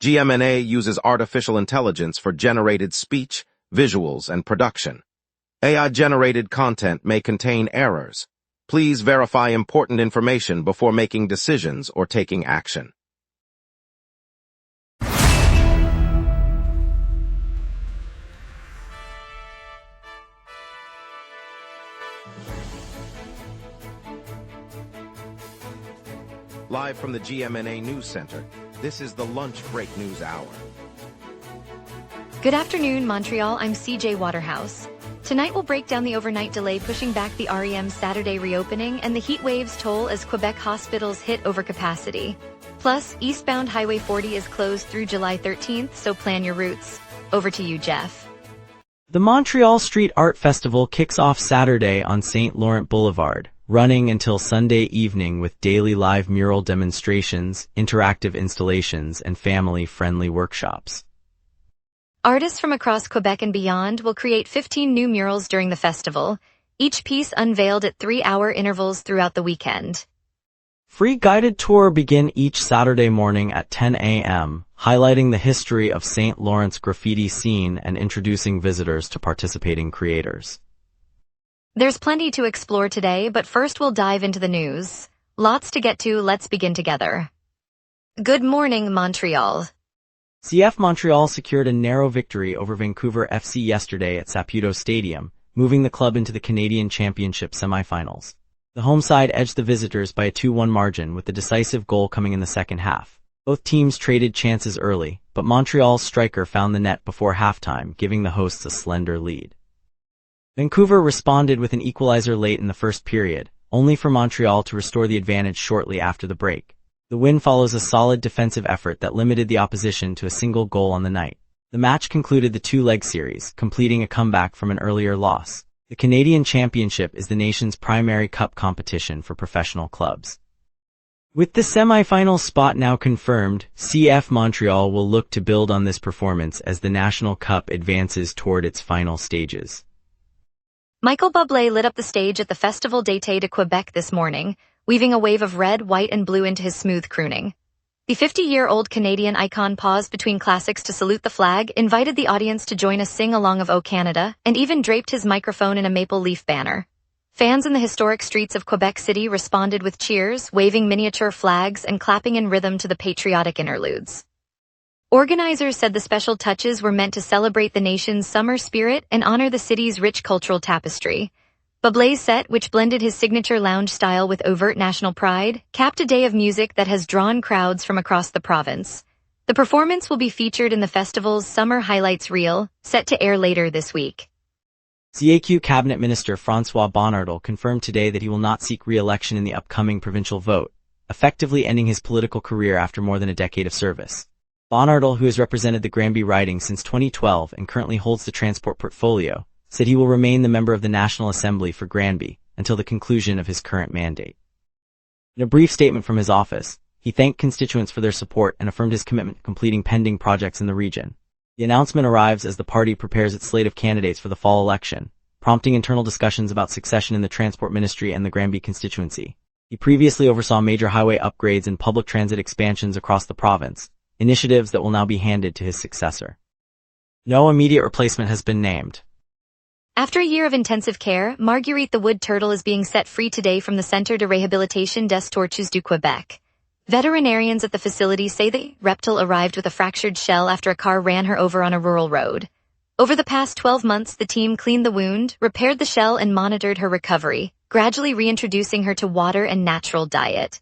GMNA uses artificial intelligence for generated speech, visuals, and production. AI-generated content may contain errors. Please verify important information before making decisions or taking action. Live from the GMNA News Center, this is the Lunch Break News Hour. Good afternoon, Montreal. I'm CJ Waterhouse. Tonight we'll break down the overnight delay pushing back the REM's Saturday reopening and the heat wave's toll as Quebec hospitals hit overcapacity. Plus, eastbound Highway 40 is closed through July 13th, so plan your routes. Over to you, Jeff. The Montreal Street Art Festival kicks off Saturday on St. Laurent Boulevard, running until Sunday evening with daily live mural demonstrations, interactive installations, and family-friendly workshops. Artists from across Quebec and beyond will create 15 new murals during the festival, each piece unveiled at 3-hour intervals throughout the weekend. Free guided tour begin each Saturday morning at 10 a.m., highlighting the history of St. Lawrence graffiti scene and introducing visitors to participating creators. There's plenty to explore today, but first we'll dive into the news. Lots to get to, let's begin together. Good morning, Montreal. CF Montreal secured a narrow victory over Vancouver FC yesterday at Saputo Stadium, moving the club into the Canadian Championship semifinals. The home side edged the visitors by a 2-1 margin, with the decisive goal coming in the second half. Both teams traded chances early, but Montreal's striker found the net before halftime, giving the hosts a slender lead. Vancouver responded with an equalizer late in the first period, only for Montreal to restore the advantage shortly after the break. The win follows a solid defensive effort that limited the opposition to a single goal on the night. The match concluded the two-leg series, completing a comeback from an earlier loss. The Canadian Championship is the nation's primary cup competition for professional clubs. With the semi-final spot now confirmed, CF Montreal will look to build on this performance as the National Cup advances toward its final stages. Michael Bublé lit up the stage at the Festival d'été de Quebec this morning, weaving a wave of red, white, and blue into his smooth crooning. The 50-year-old Canadian icon paused between classics to salute the flag, invited the audience to join a sing-along of O Canada, and even draped his microphone in a maple leaf banner. Fans in the historic streets of Quebec City responded with cheers, waving miniature flags and clapping in rhythm to the patriotic interludes. Organizers said the special touches were meant to celebrate the nation's summer spirit and honor the city's rich cultural tapestry. Bublé's set, which blended his signature lounge style with overt national pride, capped a day of music that has drawn crowds from across the province. The performance will be featured in the festival's Summer Highlights reel, set to air later this week. CAQ Cabinet Minister François Bonnardel confirmed today that he will not seek re-election in the upcoming provincial vote, effectively ending his political career after more than a decade of service. Bonnardel, who has represented the Granby riding since 2012 and currently holds the transport portfolio, said he will remain the member of the National Assembly for Granby until the conclusion of his current mandate. In a brief statement from his office, he thanked constituents for their support and affirmed his commitment to completing pending projects in the region. The announcement arrives as the party prepares its slate of candidates for the fall election, prompting internal discussions about succession in the Transport Ministry and the Granby constituency. He previously oversaw major highway upgrades and public transit expansions across the province, initiatives that will now be handed to his successor. No immediate replacement has been named. After a year of intensive care, Marguerite the wood turtle is being set free today from the Centre de Réhabilitation des Tortues du Québec. Veterinarians at the facility say the reptile arrived with a fractured shell after a car ran her over on a rural road. Over the past 12 months, the team cleaned the wound, repaired the shell, and monitored her recovery, gradually reintroducing her to water and natural diet.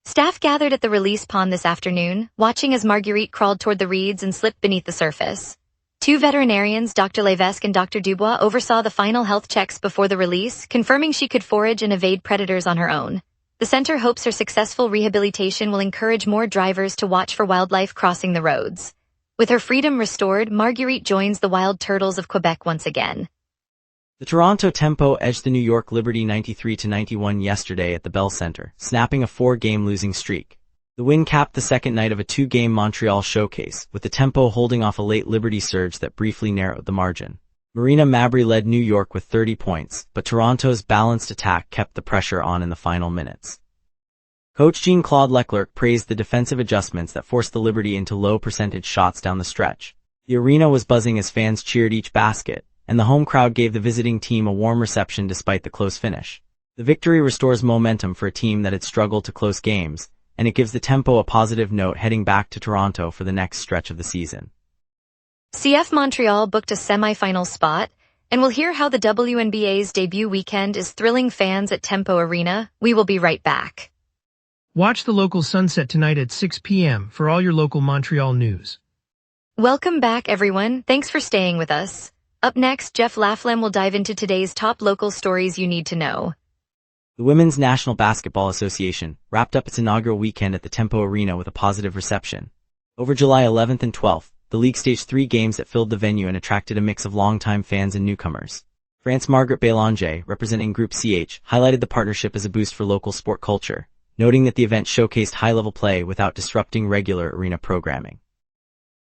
Staff gathered at the release pond this afternoon, watching as Marguerite crawled toward the reeds and slipped beneath the surface. 2 veterinarians, Dr. Levesque and Dr. Dubois, oversaw the final health checks before the release, confirming she could forage and evade predators on her own. The center hopes her successful rehabilitation will encourage more drivers to watch for wildlife crossing the roads. With her freedom restored, Marguerite joins the wild turtles of Quebec once again. The Toronto Tempo edged the New York Liberty 93-91 yesterday at the Bell Center, snapping a 4-game losing streak. The win capped the second night of a 2-game Montreal showcase, with the Tempo holding off a late Liberty surge that briefly narrowed the margin. Marina Mabry led New York with 30 points, but Toronto's balanced attack kept the pressure on in the final minutes. Coach Jean-Claude Leclerc praised the defensive adjustments that forced the Liberty into low-percentage shots down the stretch. The arena was buzzing as fans cheered each basket, and the home crowd gave the visiting team a warm reception despite the close finish. The victory restores momentum for a team that had struggled to close games, and it gives the Tempo a positive note heading back to Toronto for the next stretch of the season. CF Montreal booked a semi-final spot, and we'll hear how the WNBA's debut weekend is thrilling fans at Tempo Arena. We will be right back. Watch the local sunset tonight at 6 p.m. for all your local Montreal news. Welcome back, everyone. Thanks for staying with us. Up next, Jeff Laflamme will dive into today's top local stories you need to know. The Women's National Basketball Association wrapped up its inaugural weekend at the Tempo Arena with a positive reception. Over July 11th and 12th, the league staged 3 games that filled the venue and attracted a mix of longtime fans and newcomers. France Margaret Bélanger, representing Group CH, highlighted the partnership as a boost for local sport culture, noting that the event showcased high-level play without disrupting regular arena programming.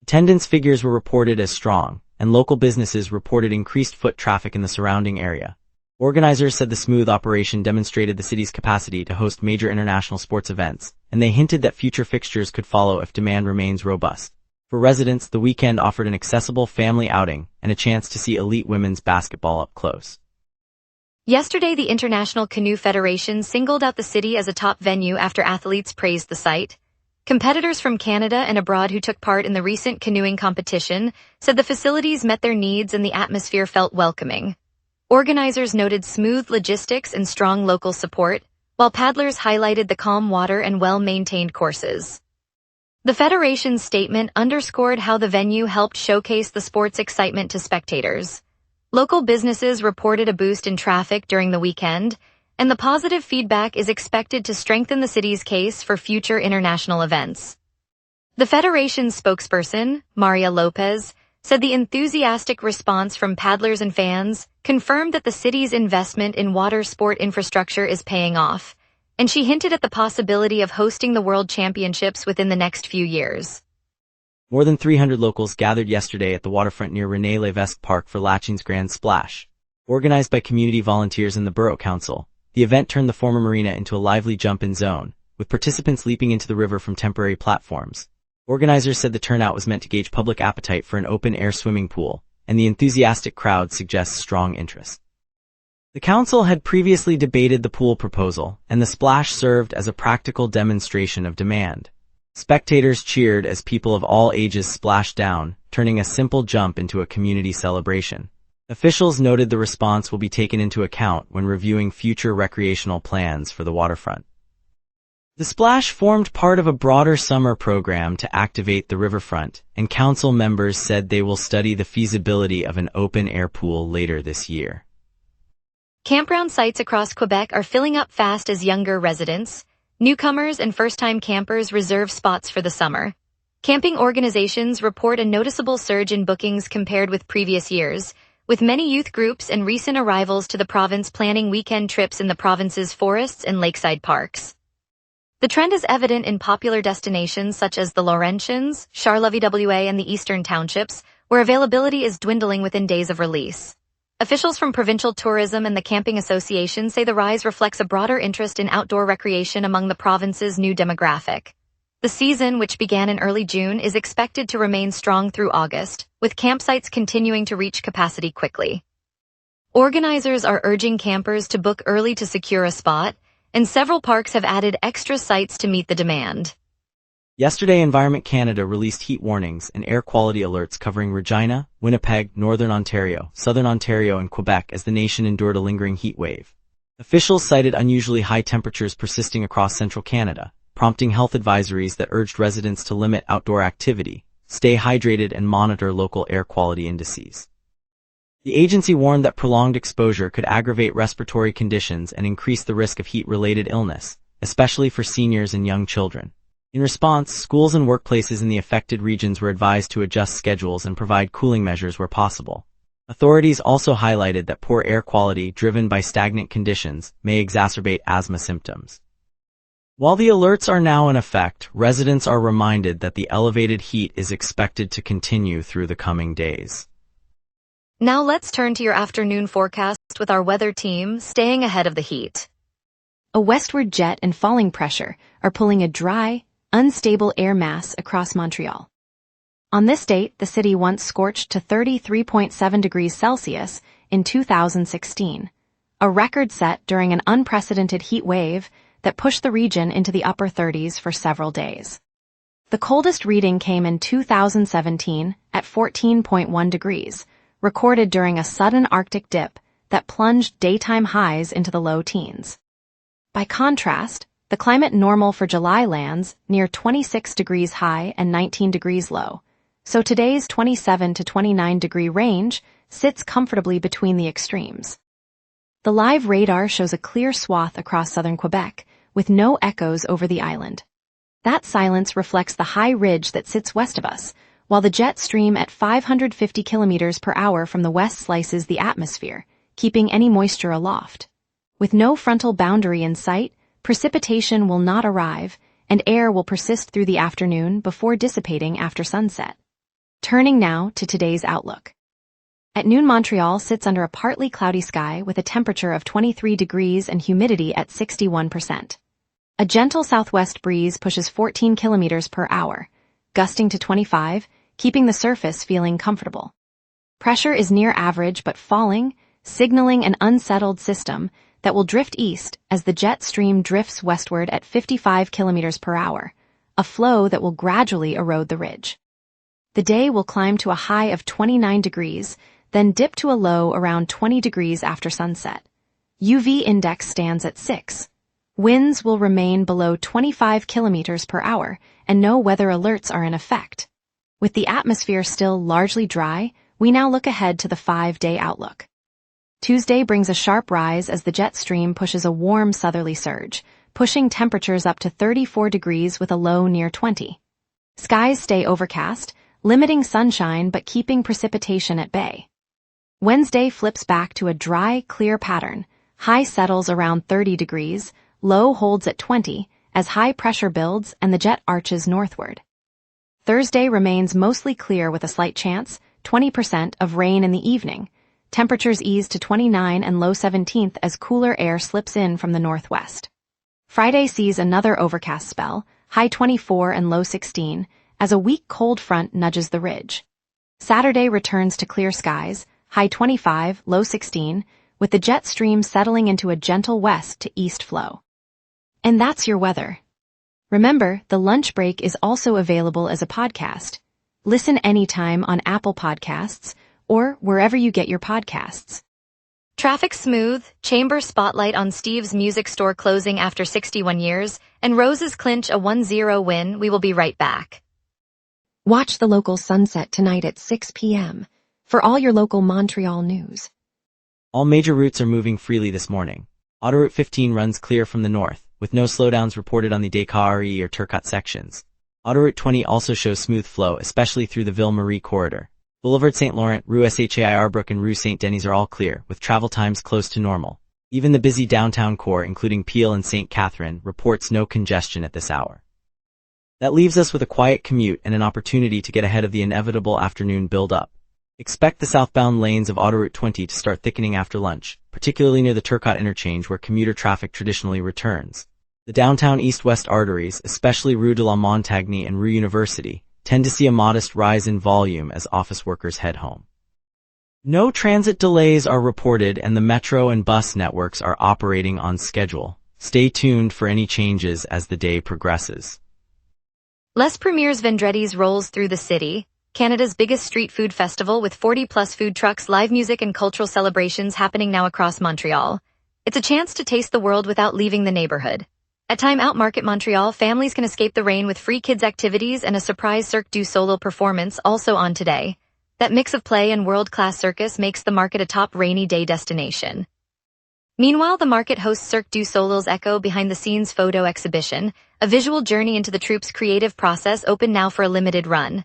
Attendance figures were reported as strong, and local businesses reported increased foot traffic in the surrounding area. Organizers said the smooth operation demonstrated the city's capacity to host major international sports events, and they hinted that future fixtures could follow if demand remains robust. For residents, the weekend offered an accessible family outing and a chance to see elite women's basketball up close. Yesterday, the International Canoe Federation singled out the city as a top venue after athletes praised the site. Competitors from Canada and abroad who took part in the recent canoeing competition said the facilities met their needs and the atmosphere felt welcoming. Organizers noted smooth logistics and strong local support, while paddlers highlighted the calm water and well-maintained courses. The Federation's statement underscored how the venue helped showcase the sport's excitement to spectators. Local businesses reported a boost in traffic during the weekend, and the positive feedback is expected to strengthen the city's case for future international events. The Federation's spokesperson, Maria Lopez, said the enthusiastic response from paddlers and fans confirmed that the city's investment in water sport infrastructure is paying off, and she hinted at the possibility of hosting the World Championships within the next few years. More than 300 locals gathered yesterday at the waterfront near René Lévesque Park for Lachin's Grand Splash. Organized by community volunteers and the Borough Council, the event turned the former marina into a lively jump-in zone, with participants leaping into the river from temporary platforms. Organizers said the turnout was meant to gauge public appetite for an open-air swimming pool, and the enthusiastic crowd suggests strong interest. The council had previously debated the pool proposal, and the splash served as a practical demonstration of demand. Spectators cheered as people of all ages splashed down, turning a simple jump into a community celebration. Officials noted the response will be taken into account when reviewing future recreational plans for the waterfront. The splash formed part of a broader summer program to activate the riverfront, and council members said they will study the feasibility of an open-air pool later this year. Campground sites across Quebec are filling up fast as younger residents, newcomers and first-time campers reserve spots for the summer. Camping organizations report a noticeable surge in bookings compared with previous years, with many youth groups and recent arrivals to the province planning weekend trips in the province's forests and lakeside parks. The trend is evident in popular destinations such as the Laurentians, Charlevoix and the Eastern Townships, where availability is dwindling within days of release. Officials from provincial tourism and the Camping Association say the rise reflects a broader interest in outdoor recreation among the province's new demographic. The season, which began in early June, is expected to remain strong through August, with campsites continuing to reach capacity quickly. Organizers are urging campers to book early to secure a spot, and several parks have added extra sites to meet the demand. Yesterday, Environment Canada released heat warnings and air quality alerts covering Regina, Winnipeg, Northern Ontario, Southern Ontario, and Quebec as the nation endured a lingering heat wave. Officials cited unusually high temperatures persisting across central Canada, prompting health advisories that urged residents to limit outdoor activity, stay hydrated, and monitor local air quality indices. The agency warned that prolonged exposure could aggravate respiratory conditions and increase the risk of heat-related illness, especially for seniors and young children. In response, schools and workplaces in the affected regions were advised to adjust schedules and provide cooling measures where possible. Authorities also highlighted that poor air quality driven by stagnant conditions may exacerbate asthma symptoms. While the alerts are now in effect, residents are reminded that the elevated heat is expected to continue through the coming days. Now let's turn to your afternoon forecast with our weather team, staying ahead of the heat. A westward jet and falling pressure are pulling a dry, unstable air mass across Montreal. On this date, the city once scorched to 33.7 degrees Celsius in 2016, a record set during an unprecedented heat wave that pushed the region into the upper 30s for several days. The coldest reading came in 2017 at 14.1 degrees, recorded during a sudden Arctic dip that plunged daytime highs into the low teens. By contrast, the climate normal for July lands near 26 degrees high and 19 degrees low, so today's 27 to 29 degree range sits comfortably between the extremes. The live radar shows a clear swath across southern Quebec, with no echoes over the island. That silence reflects the high ridge that sits west of us, while the jet stream at 550 kilometers per hour from the west slices the atmosphere, keeping any moisture aloft. With no frontal boundary in sight, precipitation will not arrive, and air will persist through the afternoon before dissipating after sunset. Turning now to today's outlook. At noon, Montreal sits under a partly cloudy sky with a temperature of 23 degrees and humidity at 61%. A gentle southwest breeze pushes 14 kilometers per hour, gusting to 25, keeping the surface feeling comfortable. Pressure is near average but falling, signaling an unsettled system that will drift east as the jet stream drifts westward at 55 kilometers per hour, a flow that will gradually erode the ridge. The day will climb to a high of 29 degrees, then dip to a low around 20 degrees after sunset. UV index stands at 6. Winds will remain below 25 kilometers per hour, and no weather alerts are in effect. With the atmosphere still largely dry, we now look ahead to the 5-day outlook. Tuesday brings a sharp rise as the jet stream pushes a warm southerly surge, pushing temperatures up to 34 degrees with a low near 20. Skies stay overcast, limiting sunshine but keeping precipitation at bay. Wednesday flips back to a dry, clear pattern. High settles around 30 degrees, low holds at 20, as high pressure builds and the jet arches northward. Thursday remains mostly clear with a slight chance, 20%, of rain in the evening. Temperatures ease to 29 and low 17th as cooler air slips in from the northwest. Friday sees another overcast spell, high 24 and low 16, as a weak cold front nudges the ridge. Saturday returns to clear skies, high 25, low 16, with the jet stream settling into a gentle west to east flow. And that's your weather. Remember, the lunch break is also available as a podcast. Listen anytime on Apple Podcasts or wherever you get your podcasts. Traffic smooth, Chamber spotlight on Steve's music store closing after 61 years, and Roses clinch a 1-0 win. We will be right back. Watch the local sunset tonight at 6 p.m. for all your local Montreal news. All major routes are moving freely this morning. Autoroute 15 runs clear from the north, with no slowdowns reported on the Descaries or Turcotte sections. Autoroute 20 also shows smooth flow, especially through the Ville-Marie corridor. Boulevard St. Laurent, Rue Shai Arbrook and Rue St. Denis are all clear, with travel times close to normal. Even the busy downtown core, including Peel and St. Catherine, reports no congestion at this hour. That leaves us with a quiet commute and an opportunity to get ahead of the inevitable afternoon build-up. Expect the southbound lanes of Autoroute 20 to start thickening after lunch, particularly near the Turcotte interchange where commuter traffic traditionally returns. The downtown east-west arteries, especially Rue de la Montagne and Rue University, tend to see a modest rise in volume as office workers head home. No transit delays are reported and the metro and bus networks are operating on schedule. Stay tuned for any changes as the day progresses. Les Premiers Vendredis rolls through the city, Canada's biggest street food festival with 40-plus food trucks, live music and cultural celebrations happening now across Montreal. It's a chance to taste the world without leaving the neighborhood. At Time Out Market Montreal, families can escape the rain with free kids activities and a surprise Cirque du Soleil performance also on today. That mix of play and world-class circus makes the market a top rainy day destination. Meanwhile, the market hosts Cirque du Soleil's Echo behind-the-scenes photo exhibition, a visual journey into the troupe's creative process, open now for a limited run.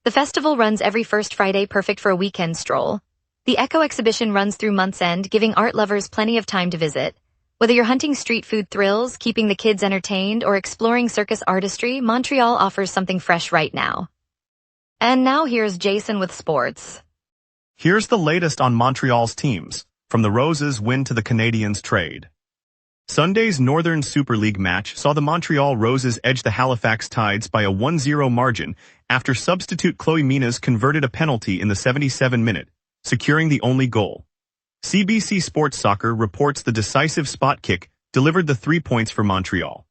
The festival runs every first Friday, perfect for a weekend stroll. The Echo exhibition runs through month's end, giving art lovers plenty of time to visit. Whether you're hunting street food thrills, keeping the kids entertained, or exploring circus artistry, Montreal offers something fresh right now. And now here's Jason with sports. Here's the latest on Montreal's teams, from the Roses' win to the Canadiens' trade. Sunday's Northern Super League match saw the Montreal Roses edge the Halifax Tides by a 1-0 margin after substitute Chloe Minas converted a penalty in the 77th minute, securing the only goal. CBC Sports Soccer reports the decisive spot kick delivered the 3 points for Montreal.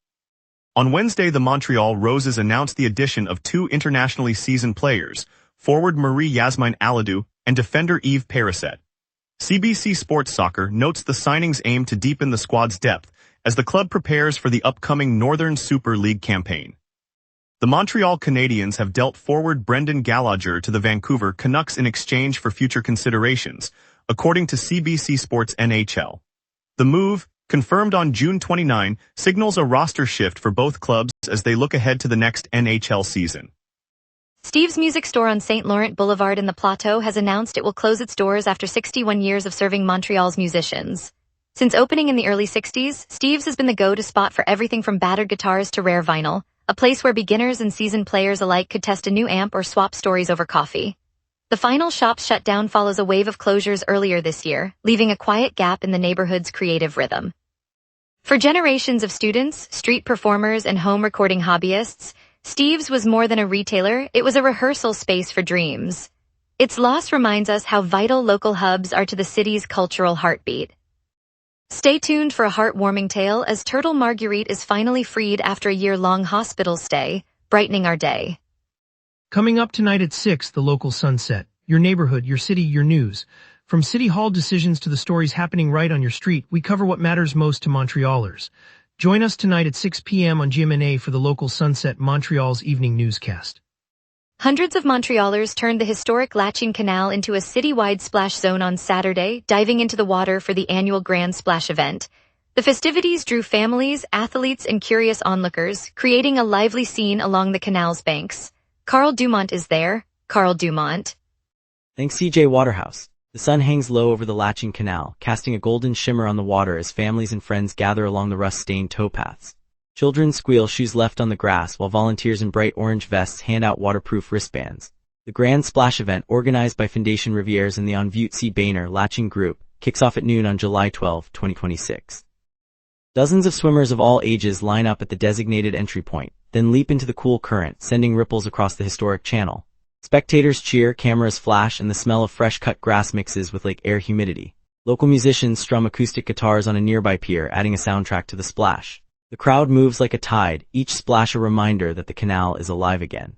On Wednesday, the Montreal Roses announced the addition of 2 internationally seasoned players, forward Marie-Yasmine Aladou and defender Yves Perisset. CBC Sports Soccer notes the signings aim to deepen the squad's depth as the club prepares for the upcoming Northern Super League campaign. The Montreal Canadiens have dealt forward Brendan Gallagher to the Vancouver Canucks in exchange for future considerations, according to CBC Sports NHL. The move, confirmed on June 29, signals a roster shift for both clubs as they look ahead to the next NHL season. Steve's Music Store on St. Laurent Boulevard in the Plateau has announced it will close its doors after 61 years of serving Montreal's musicians. Since opening in the early 60s, Steve's has been the go-to spot for everything from battered guitars to rare vinyl, a place where beginners and seasoned players alike could test a new amp or swap stories over coffee. The final shop's shutdown follows a wave of closures earlier this year, leaving a quiet gap in the neighborhood's creative rhythm. For generations of students, street performers, and home recording hobbyists, Steve's was more than a retailer, it was a rehearsal space for dreams. Its loss reminds us how vital local hubs are to the city's cultural heartbeat. Stay tuned for a heartwarming tale as Turtle Marguerite is finally freed after a year-long hospital stay, brightening our day. Coming up tonight at 6, the local sunset. Your neighborhood, your city, your news. From City Hall decisions to the stories happening right on your street, we cover what matters most to Montrealers. Join us tonight at 6 p.m. on GMNA for the local Sunset Montreal's evening newscast. Hundreds of Montrealers turned the historic Lachine Canal into a citywide splash zone on Saturday, diving into the water for the annual Grand Splash event. The festivities drew families, athletes, and curious onlookers, creating a lively scene along the canal's banks. Carl Dumont is there. Carl Dumont. Thanks CJ Waterhouse. The sun hangs low over the Lachine Canal, casting a golden shimmer on the water as families and friends gather along the rust-stained towpaths. Children squeal, shoes left on the grass, while volunteers in bright orange vests hand out waterproof wristbands. The Grand Splash event, organized by Fondation Rivières and the En Vue C. Boehner Lachine Group, kicks off at noon on July 12, 2026. Dozens of swimmers of all ages line up at the designated entry point, then leap into the cool current, sending ripples across the historic channel. Spectators cheer, cameras flash, and the smell of fresh-cut grass mixes with lake air humidity. Local musicians strum acoustic guitars on a nearby pier, adding a soundtrack to the splash. The crowd moves like a tide, each splash a reminder that the canal is alive again.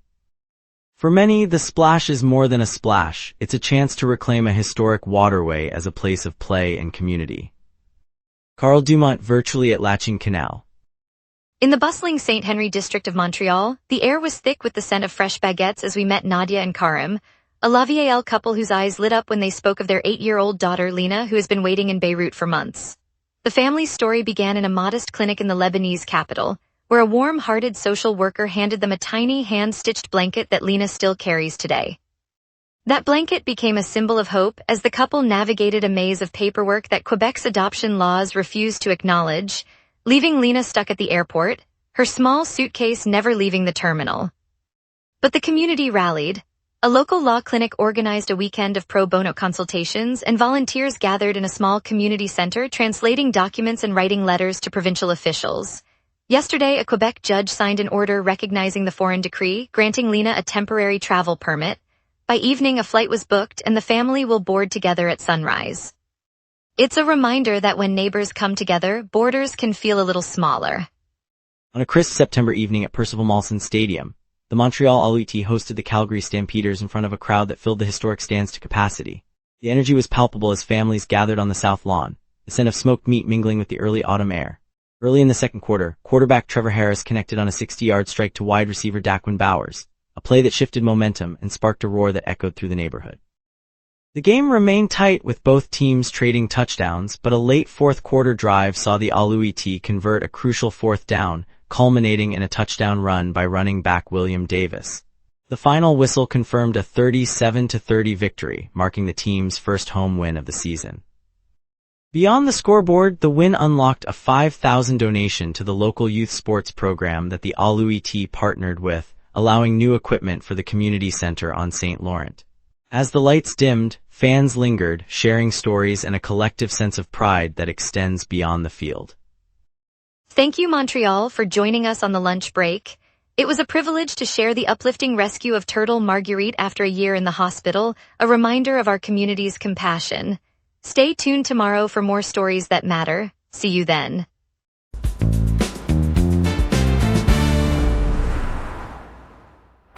For many, the splash is more than a splash. It's a chance to reclaim a historic waterway as a place of play and community. Carl Dumont virtually at Lachine Canal. In the bustling St. Henry district of Montreal, the air was thick with the scent of fresh baguettes as we met Nadia and Karim, a La Vieille couple whose eyes lit up when they spoke of their 8-year-old daughter Lena, who has been waiting in Beirut for months. The family's story began in a modest clinic in the Lebanese capital, where a warm-hearted social worker handed them a tiny hand-stitched blanket that Lena still carries today. That blanket became a symbol of hope as the couple navigated a maze of paperwork that Quebec's adoption laws refused to acknowledge, leaving Lena stuck at the airport, her small suitcase never leaving the terminal. But the community rallied. A local law clinic organized a weekend of pro bono consultations, and volunteers gathered in a small community center translating documents and writing letters to provincial officials. Yesterday, a Quebec judge signed an order recognizing the foreign decree, granting Lena a temporary travel permit. By evening, a flight was booked, and the family will board together at sunrise. It's a reminder that when neighbors come together, borders can feel a little smaller. On a crisp September evening at Percival Molson Stadium, the Montreal Alouettes hosted the Calgary Stampeders in front of a crowd that filled the historic stands to capacity. The energy was palpable as families gathered on the south lawn, the scent of smoked meat mingling with the early autumn air. Early in the second quarter, quarterback Trevor Harris connected on a 60-yard strike to wide receiver Daquin Bowers, a play that shifted momentum and sparked a roar that echoed through the neighborhood. The game remained tight with both teams trading touchdowns, but a late fourth-quarter drive saw the Alouettes convert a crucial fourth down, culminating in a touchdown run by running back William Davis. The final whistle confirmed a 37-30 victory, marking the team's first home win of the season. Beyond the scoreboard, the win unlocked a $5,000 donation to the local youth sports program that the Alouettes partnered with, allowing new equipment for the community center on St. Laurent. As the lights dimmed, fans lingered, sharing stories and a collective sense of pride that extends beyond the field. Thank you, Montreal, for joining us on the lunch break. It was a privilege to share the uplifting rescue of turtle Marguerite after a year in the hospital, a reminder of our community's compassion. Stay tuned tomorrow for more stories that matter. See you then.